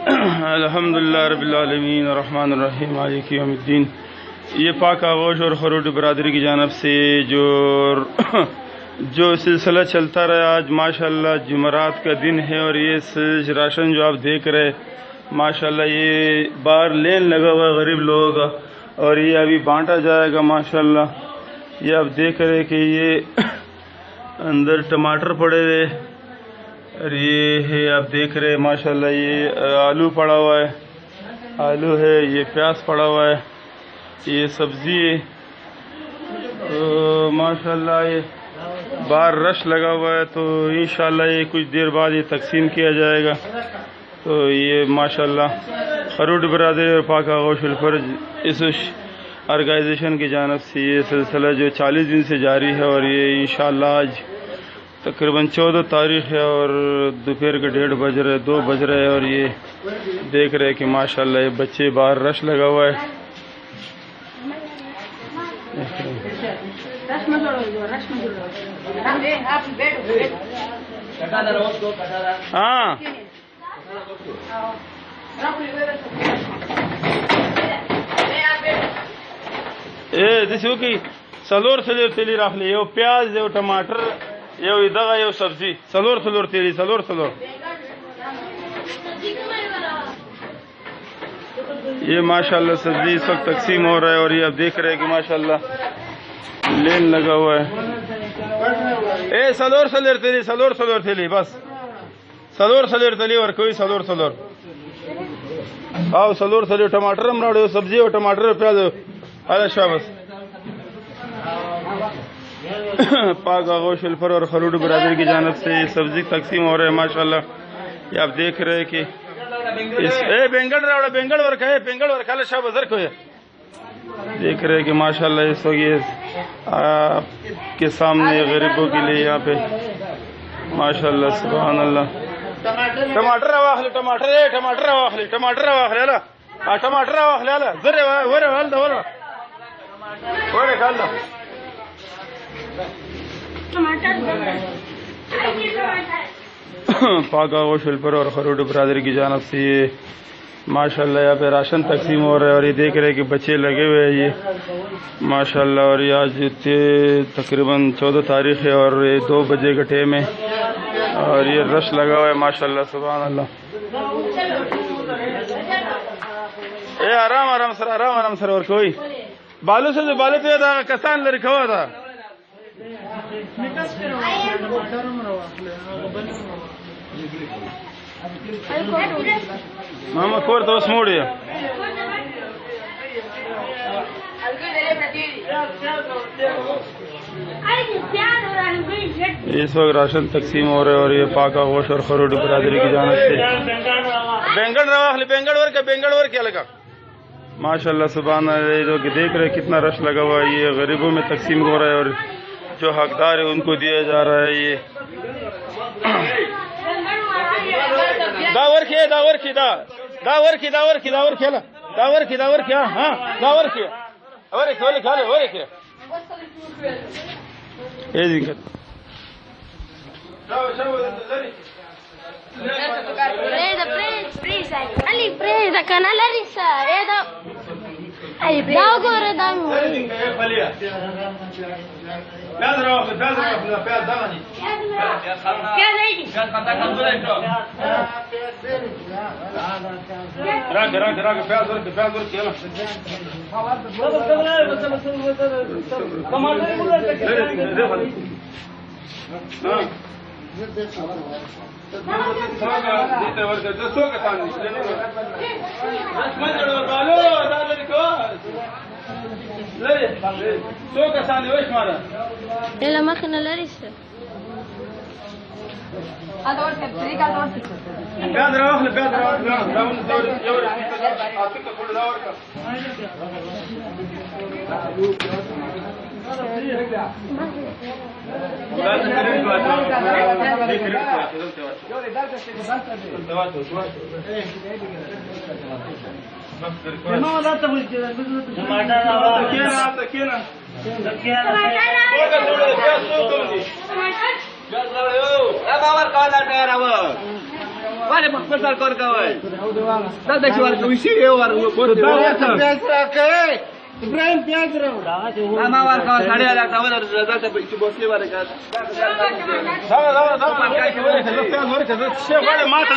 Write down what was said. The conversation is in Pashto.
الحمدللہ رب العالمین الرحمن الرحیم مالک یوم الدین. یہ پاک آغوش اور خروٹ برادری کی جانب سے جو سلسلہ چلتا رہا، آج ماشاءاللہ جمعرات کا دن ہے اور یہ راشن جو آپ دیکھ رہے ماشاءاللہ یہ باہر لین لگا ہوا ہے غریب لوگوں کا، اور یہ ابھی بانٹا جائے گا. ماشاءاللہ یہ آپ دیکھ رہے کہ یہ اندر ٹماٹر پڑے ہوئے، اور یہ ہے آپ دیکھ رہے ماشاءاللہ یہ آلو پڑا ہوا ہے، آلو ہے، یہ پیاز پڑا ہوا ہے، یہ سبزی ہے. ماشاءاللہ یہ باہر رش لگا ہوا ہے، تو انشاءاللہ یہ کچھ دیر بعد یہ تقسیم کیا جائے گا. تو یہ ماشاءاللہ خروٹ برادری اور پاک آغوش الفرج اس آرگنائزیشن کی جانب سے یہ سلسلہ جو 40 دن سے جاری ہے، اور یہ انشاءاللہ آج تقریباً 14 تاریخ ہے اور دوپہر کے 1:30 بج رہے 2 بج رہے، اور یہ دیکھ رہے کہ ماشاءاللہ یہ بچے باہر رش لگا ہوا ہے. ہاں دیکھو کہ سلور تیلی رکھ لی، یہ پیاز یہ ٹماٹر یہ دغا یہ سبزی سلور تیلی سلور. یہ ماشاءاللہ سبزی اس وقت تقسیم ہو رہا ہے، اور یہ آپ دیکھ رہے ہیں کہ ماشاءاللہ لین لگا ہوا ہے. سلور تیلی بس سلور تیلی اور کوئی سلور آؤ سلور ٹماٹر ہم راڑے سبزی اور ٹماٹر پیاز اچھا بس. پاک آغوش الفر اور خروٹ برادری کی جانب سے یہ سبزی تقسیم ہو رہا ہے ماشاءاللہ. یہ آپ دیکھ رہے ہیں کہ بینگڑ ورکھا شاہ بزر کو دیکھ رہے ہیں کہ ماشاءاللہ اس وقت یہ آپ کے سامنے غریبوں کے لیے یہاں پہ ماشاءاللہ سبحان اللہ. ٹماٹر پاک آغوش الفر اور خروٹ برادری کی جانب سے یہ ماشاءاللہ یہاں پہ راشن تقسیم ہو رہا ہے، اور یہ دیکھ رہے کہ بچے لگے ہوئے ہیں یہ ماشاءاللہ. اور یہ آج تقریباً 14 تاریخ ہے اور یہ 2 بجے کا ٹائم ہے، اور یہ رش لگا ہوا ہے ماشاءاللہ سبحان اللہ. آرام سر اور کوئی بالو پہ تھا کسان لڑکا ہوا تھا. محمد کور تو اس موڑ اس وقت راشن تقسیم ہو رہے، اور یہ پاک آغوش اور خروٹ برادری کی جانب سے بینگڑ ور کیا لگا ماشاءاللہ سبحان اللہ. جو کہ دیکھ رہے کتنا رش لگا ہوا ہے، یہ غریبوں میں تقسیم ہو رہا ہے، اور جو حقدار ہے ان کو دیا جا رہا ہے. یہ داور Vale, mas pensar kor kawai. Dah dah keluar ke isi dia war. Ibrahim प्याज रहो Nama war kau साढ़े आठ tahun harus dah sampai isi bosnya war kan. Dawa, dawa, dawa. Makai ke boleh, kalau tak boleh, kalau siapa ada mata